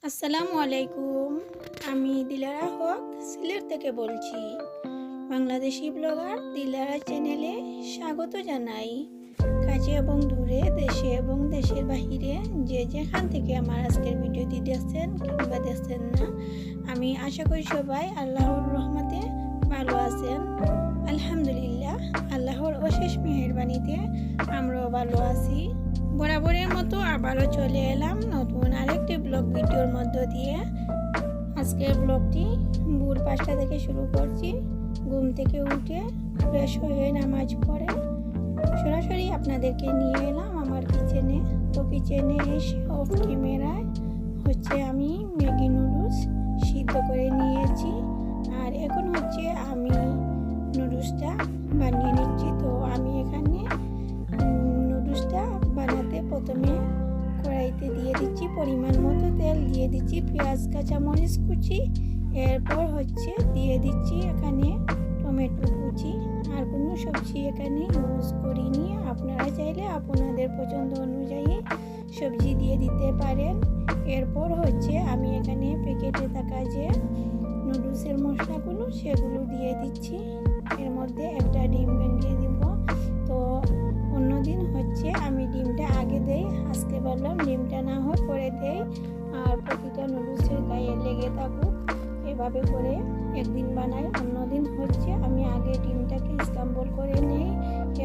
আসসালামু আলাইকুম। আমি দিলারা হক সিলেট থেকে বলছি। বাংলাদেশি ব্লগার দিলারা চ্যানেলে স্বাগত জানাই। কাছে এবং দূরে, দেশে এবং দেশের বাহিরে যে যেখান থেকে আমার আজকের ভিডিওটি দেখছেন কিংবা দেখছেন না, আমি আশা করি সবাই আল্লাহর রহমতে ভালো আছেন। আলহামদুলিল্লাহ, আল্লাহর অশেষ মেহেরবানিতে আমরাও ভালো আছি। বরাবরের মতো আবারও চলে এলাম নতুন আরেকটি ব্লগ ভিডিওর মধ্য দিয়ে। আজকের ব্লগটি ভোর 5টা থেকে শুরু করছি। ঘুম থেকে উঠে ফ্রেশ হয়ে নামাজ পড়ে সরাসরি আপনাদেরকে নিয়ে এলাম আমার কিচেনে। তো কিচেনে এসে অফ ক্যামেরায় আমি ম্যাগি নুডলস সিদ্ধ করে নিয়েছি, আর এখন আমি নুডলসটা বানিয়ে নিচ্ছি। তো আমি এখানে নুডলসটা বানাতে প্রথমে কড়াইতে দিয়ে দিচ্ছি পরিমাণ মতো তেল, দিয়ে দিচ্ছি পেঁয়াজ কাঁচামরিচ কুচি, এরপর দিয়ে দিচ্ছি এখানে টমেটো কুচি। আর কোনো সবজি এখানে ইউজ করিনি, আপনারা চাইলে আপনাদের পছন্দ অনুযায়ী সবজি দিয়ে দিতে পারেন। এরপর আমি এখানে প্যাকেটে থাকা যে নুডলসের মশলাগুলো সেগুলো দিয়ে দিচ্ছি। এর মধ্যে একটা ডিম ভেঙে দিব। তো অন্যদিন আমি ডিমটা আগে দেই, আজকে বললাম ডিমটা না হয় পরে দেই, আর প্রতিটা নুডলসের গায়ে লেগে থাকুক এভাবে করে একদিন বানাই। অন্যদিন আমি আগে ডিমটাকে স্ক্রাম্বল করে নেই,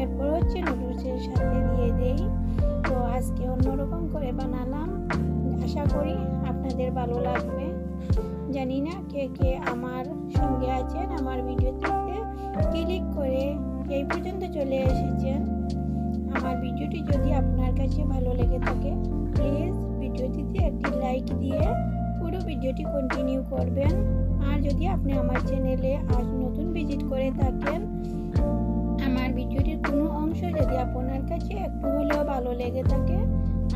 এরপর নুডলসের সাথে দিয়ে দেই। তো আজকে অন্যরকম করে বানালাম, আশা করি আপনাদের ভালো লাগবে। জানি না কে কে আমার সঙ্গে আছেন, আমার ভিডিওতে ক্লিক করে এই পর্যন্ত চলে এসেছেন। আমার ভিডিওটি যদি আপনার কাছে ভালো লেগে থাকে, প্লিজ ভিডিওটিতে একটি লাইক দিয়ে পুরো ভিডিওটি কন্টিনিউ করবেন। আর যদি আপনি আমার চ্যানেলে আজ নতুন ভিজিট করে থাকেন, আমার ভিডিওটির কোনো অংশ যদি আপনার কাছে একটু হলেও ভালো লেগে থাকে,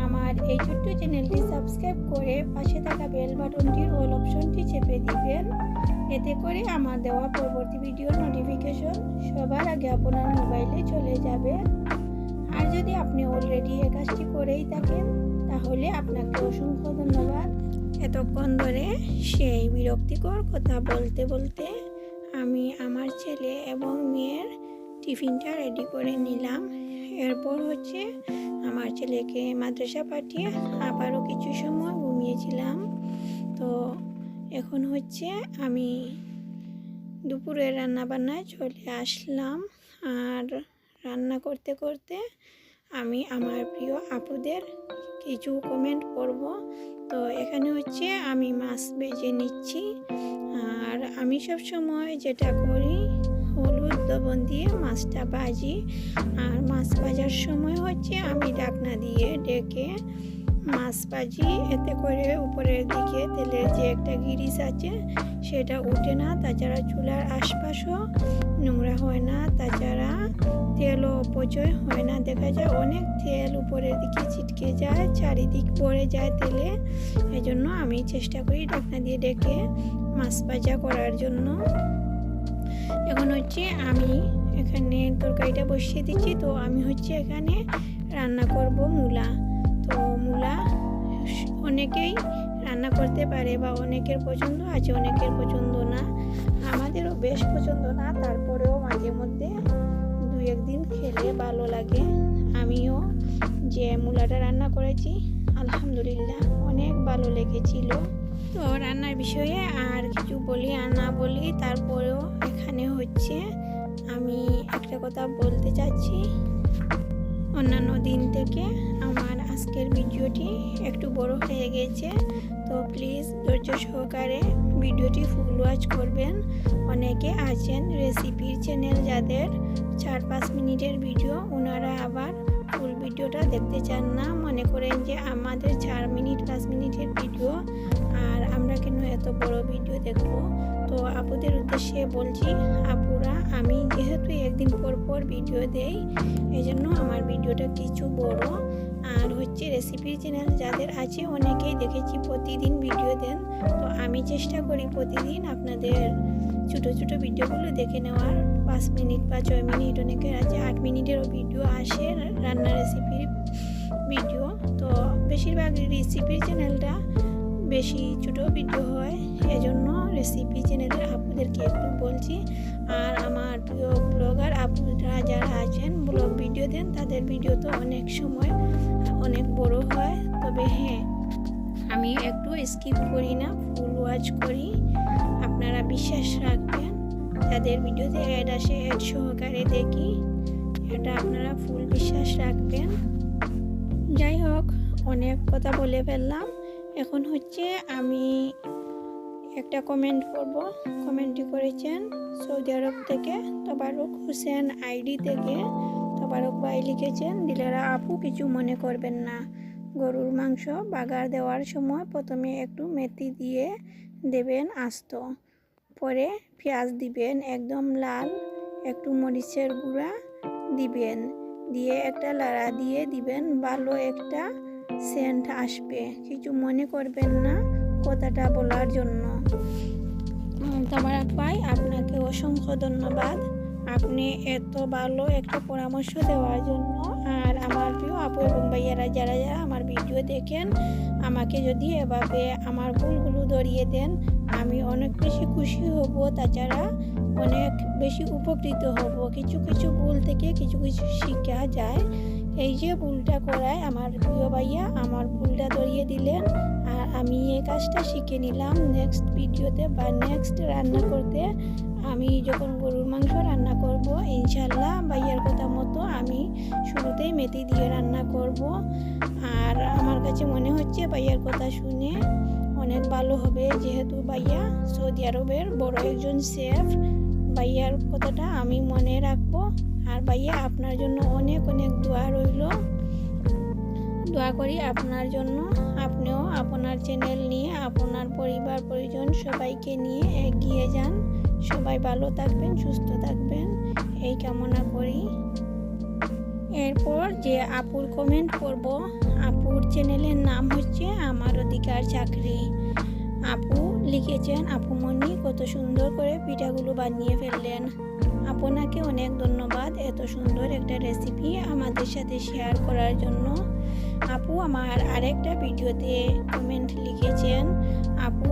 আমার এই ছোট্ট চ্যানেলটি সাবস্ক্রাইব করে পাশে থাকা বেল বাটনটির অল অপশনটি চেপে দিবেন। এতে করে আমার দেওয়া পরবর্তী ভিডিওর নোটিফিকেশন সবার আগে আপনার মোবাইলে চলে যাবে। আর যদি আপনি অলরেডি এই কাজটি করেই থাকেন, তাহলে আপনাকে অসংখ্য ধন্যবাদ। এতক্ষণ ধরে সেই বিরক্তিকর কথা বলতে বলতে আমি আমার ছেলে এবং মেয়ের টিফিনটা রেডি করে নিলাম। এরপর আমার ছেলেকে মাদ্রাসা পাঠিয়ে আবারও কিছু সময় ঘুমিয়েছিলাম। তো এখন আমি দুপুরের রান্নাবান্নায় চলে আসলাম। আর রান্না করতে করতে আমি আমার প্রিয় আপুদের কিছু কমেন্ট করব। তো এখানে আমি মাছ ভেজে নিচ্ছি। আর আমি সব সময় যেটা করি, হলুদ লবণ দিয়ে মাছটা ভাজি। আর মাছ ভাজার সময় আমি ঢাকনা দিয়ে ঢেকে মাছ ভাজি, এতে করে উপরের দিকে তেলের যে একটা গিরিশ আছে সেটা উঠে না, তাছাড়া চুলার আশপাশও নোংরা হয় না, তাছাড়া তেলও অপচয় হয় না। দেখা যায় অনেক তেল উপরের দিকে ছিটকে যায়, চারিদিক পড়ে যায় তেলে। এজন্য আমি চেষ্টা করি ঢাকনা দিয়ে ঢেকে মাছ ভাজা করার জন্য। এখন আমি এখানে তরকারিটা বসিয়ে দিচ্ছি। তো আমি এখানে রান্না করব মূলা। তো মূলা অনেকেই রান্না করতে পারে বা অনেকের পছন্দ আছে, অনেকের পছন্দ না। আমাদেরও বেশ পছন্দ না, তারপরেও মাঝে মধ্যে দু একদিন খেলে ভালো লাগে। আমিও যে মূলাটা রান্না করেছি, আলহামদুলিল্লাহ অনেক ভালো লেগেছিল। তো রান্নার বিষয়ে আর কিছু বলি আর না বলি, তারপরেও এখানে আমি একটা কথা বলতে চাচ্ছি। অন্যান্য দিন থেকে আমার আজকের ভিডিওটি একটু বড় হয়ে গেছে। তো প্লিজ ধৈর্য সহকারে ভিডিওটি ফুল ওয়াচ করবেন। অনেকে আছেন রেসিপির চ্যানেল যাদের 4-5 মিনিটের ভিডিও, ওনারা আবার ফুল ভিডিওটা দেখতে চান না, মনে করেন যে আমাদের 4 মিনিট 5 মিনিটের ভিডিও আর আমরা কেন এত বড় ভিডিও দেখব। তো আপুদের উদ্দেশ্যে বলছি, আপুরা, আমি যেহেতু একদিন পর পর ভিডিও দেই, এজন্য আমার ভিডিওটা কিছু বড়। আর রেসিপির চ্যানেল যাদের আছে, অনেকেই দেখেছি প্রতিদিন ভিডিও দেন। তো আমি চেষ্টা করি প্রতিদিন আপনাদের ছোটো ছোটো ভিডিওগুলো দেখে নেওয়ার। 5 মিনিট বা 6 মিনিট, অনেকের আছে 8 মিনিটেরও ভিডিও আসে, রান্না রেসিপির ভিডিও। তো বেশিরভাগ রেসিপির চ্যানেলটা বেশি ছোট ভিডিও হয়, এজন্য রেসিপি চ্যানেলের আপুদেরকে একটু বলছি। আর আমার প্রিয় ব্লগার আপুরা যারা আছেন, ব্লগ ভিডিও দেন, তাদের ভিডিও তো অনেক সময় অনেক বড় হয়। তবে হ্যাঁ, আমি একটু স্কিপ করি না, ফুল ওয়াচ করি। আপনারা বিশ্বাস রাখবেন, যাদের ভিডিওতে অ্যাড আসে অ্যাড সহকারে দেখি, এটা আপনারা ফুল বিশ্বাস রাখবেন। যাই হোক, অনেক কথা বলে ফেললাম। এখন হচ্ছে আমি একটা কমেন্ট করব। কমেন্টটি করেছেন সৌদি আরব থেকে তবারক হোসেন আইডি থেকে। তবারক ভাই লিখেছেন, দিলারা আপু কিছু মনে করবেন না, গরুর মাংস বাগার দেওয়ার সময় প্রথমে একটু মেথি দিয়ে দেবেন আস্ত, পরে পেঁয়াজ দিবেন একদম লাল, একটু মরিচের গুঁড়া দিবেন, দিয়ে একটা লাড়া দিয়ে দিবেন, ভালো একটা সেন্ট আসবে। কিছু মনে করবেন না কথাটা বলার জন্য। তবারক ভাই, আপনাকে অসংখ্য ধন্যবাদ, আপনি এত ভালো একটা পরামর্শ দেওয়ার জন্য। আর আমার প্রিয় আপু এবং ভাইয়ারা যারা যারা আমার ভিডিও দেখেন, আমাকে যদি এভাবে আমার ভুলগুলো ধরিয়ে দেন, আমি অনেক বেশি খুশি হব, তাছাড়া অনেক বেশি উপকৃত হব। কিছু কিছু ভুল থেকে কিছু কিছু শিখা যায়। এই যে ভুলটা করায় আমার প্রিয় ভাইয়া আমার ভুলটা ধরিয়ে দিলেন, আর আমি এই কাজটা শিখে নিলাম। নেক্সট ভিডিওতে বা নেক্সট রান্না করতে, আমি যখন গরুর মাংস রান্না করব, ইনশাল্লাহ ভাইয়ার কথা মতো আমি শুরুতেই মেথি দিয়ে রান্না করব। আর আমার কাছে মনে হচ্ছে ভাইয়ার কথা শুনে অনেক ভালো হবে, যেহেতু ভাইয়া সৌদি আরবের বড় একজন শেফ। ভাইয়ার কথাটা আমি মনে রাখবো। আর ভাইয়া, আপনার জন্য অনেক অনেক দোয়া রইল। দোয়া করি আপনার জন্য, আপনিও আপনার চ্যানেল নিয়ে আপনার পরিবার পরিজন সবাইকে নিয়ে এগিয়ে যান। সবাই ভালো থাকবেন, সুস্থ থাকবেন, এই কামনা করি। এরপর যে আপুর কমেন্ট করব, আপুর চ্যানেলের নাম হচ্ছে আমার অধিকার চাকরি। আপু লিখেছেন, আপুমণি কত সুন্দর করে পিঠাগুলো বানিয়ে ফেললেন। আপনাকে অনেক ধন্যবাদ এত সুন্দর একটা রেসিপি আমাদের সাথে শেয়ার করার জন্য। আপু আমার আরেকটা ভিডিওতে কমেন্ট লিখেছেন, আপু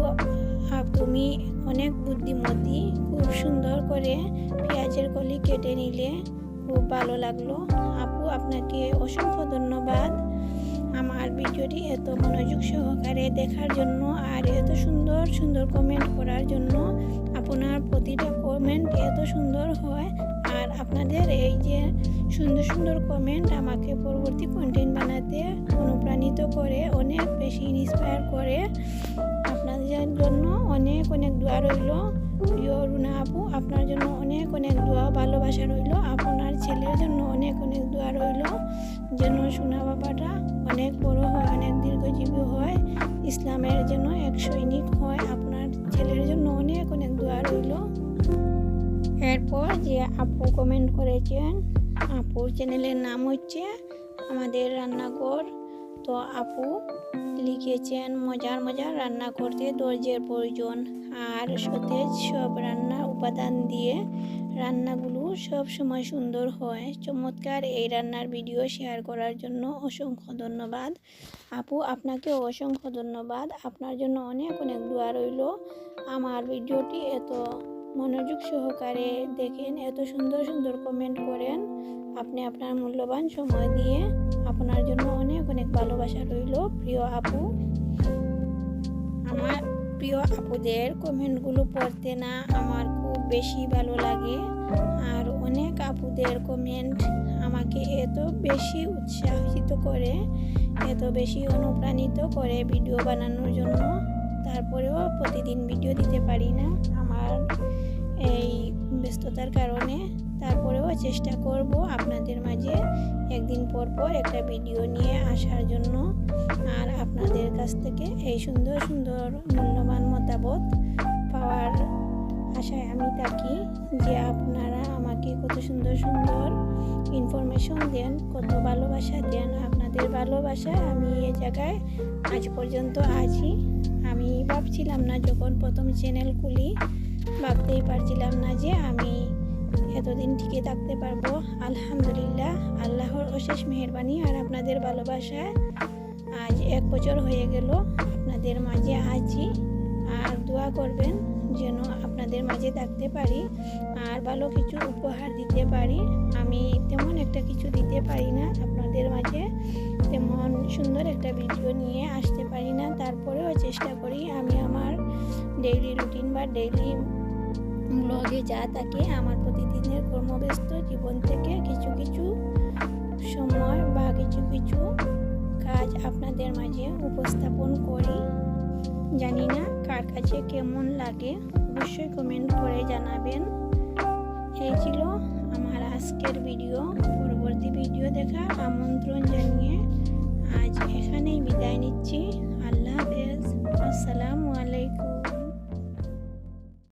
তুমি অনেক বুদ্ধিমতী, খুব সুন্দর করে পেঁয়াজের কলি কেটে নিলে, খুব ভালো লাগলো। আপু আপনাকে অসংখ্য ধন্যবাদ আমার ভিডিওটি এত মনোযোগ সহকারে দেখার জন্য, আর এত সুন্দর সুন্দর কমেন্ট করার জন্য। আপনার প্রতিটা কমেন্ট এত সুন্দর হয়, আর আপনাদের এই যে সুন্দর সুন্দর কমেন্ট আমাকে পরবর্তী কন্টেন্ট বানাতে অনুপ্রাণিত করে, অনেক বেশি ইন্সপায়ার করে। আপনাদের জন্য অনেক অনেক দোয়া রইল। প্রিয় রুনা আপু, আপনার জন্য অনেক অনেক দোয়া ভালোবাসা রইল। আপনার ছেলের জন্য অনেক অনেক দোয়া রইল, যেন সোনা বাবাটা অনেক বড় হয়, অনেক দীর্ঘজীবী হয়, ইসলামের জন্য এক সৈনিক হয়। আপনার ছেলের জন্য অনেক অনেক দোয়া রইল। এরপর যে আপু কমেন্ট করেছেন, আপুর চ্যানেলের নাম হচ্ছে আমাদের রান্নাঘর। তো আপু লিখেছেন, মজার মজার রান্না করতে ধৈর্যের প্রয়োজন, আর সতেজ সব রান্নার উপাদান দিয়ে রান্নাগুলো সব সময় সুন্দর হয়। চমৎকার এই রান্নার ভিডিও শেয়ার করার জন্য অসংখ্য ধন্যবাদ। আপু আপনাকে অসংখ্য ধন্যবাদ, আপনার জন্য অনেক অনেক দোয়া রইল। আমার ভিডিওটি এত মনোযোগ সহকারে দেখেন, এত সুন্দর সুন্দর কমেন্ট করেন, আপনি আপনার মূল্যবান সময় দিয়ে, আপনার জন্য অনেক অনেক ভালোবাসা রইল। প্রিয় আপু, আমার প্রিয় আপুদের কমেন্টগুলো পড়তে না আমার খুব বেশি ভালো লাগে। আর অনেক আপুদের কমেন্ট আমাকে এত বেশি উৎসাহিত করে, এত বেশি অনুপ্রাণিত করে ভিডিও বানানোর জন্য। তারপরেও প্রতিদিন ভিডিও দিতে পারি না আমার এই ব্যস্ততার কারণে। তারপরেও চেষ্টা করব আপনাদের মাঝে একদিন পর পর একটা ভিডিও নিয়ে আসার জন্য। আর আপনাদের কাছ থেকে এই সুন্দর সুন্দর মূল্যবান মতামত পাওয়ার আশায় আমি থাকি, যে আপনারা আমাকে কত সুন্দর সুন্দর ইনফরমেশন দেন, কত ভালোবাসা দেন। আপনাদের ভালোবাসায় আমি এই জায়গায় আজ পর্যন্ত আছি। আমি ভাবছিলাম না, যখন প্রথম চ্যানেল খুলি ভাবতেই পারছিলাম না যে আমি এতদিন টিকে থাকতে পারবো। আলহামদুলিল্লাহ, আল্লাহর অশেষ মেহেরবানি আর আপনাদের ভালোবাসায় আজ 1 বছর হয়ে গেল আপনাদের মাঝে আজ করবেন যেন আপনাদের মাঝে থাকতে পারি আর ভালো কিছু উপহার দিতে পারি। আমি তেমন একটা কিছু দিতে পারি না আপনাদের মাঝে, তেমন সুন্দর একটা ভিডিও নিয়ে আসতে পারি না, তারপরেও চেষ্টা করি আমি আমার ডেইলি রুটিন বা ডেইলি ব্লগে যা থাকে আমার প্রতিদিনের কর্মব্যস্ত জীবন থেকে কিছু কিছু সময় বা কিছু কিছু কাজ আপনাদের মাঝে উপস্থাপন করি। জানি না কার কাছে কেমন লাগে, অবশ্যই কমেন্ট করে জানাবেন। এই ছিল আমার আজকের ভিডিও। পরবর্তী ভিডিও দেখার আমন্ত্রণ জানিয়ে আজ এখানেই বিদায় নিচ্ছি। আল্লাহ হাফেজ। আসসালামু আলাইকুম।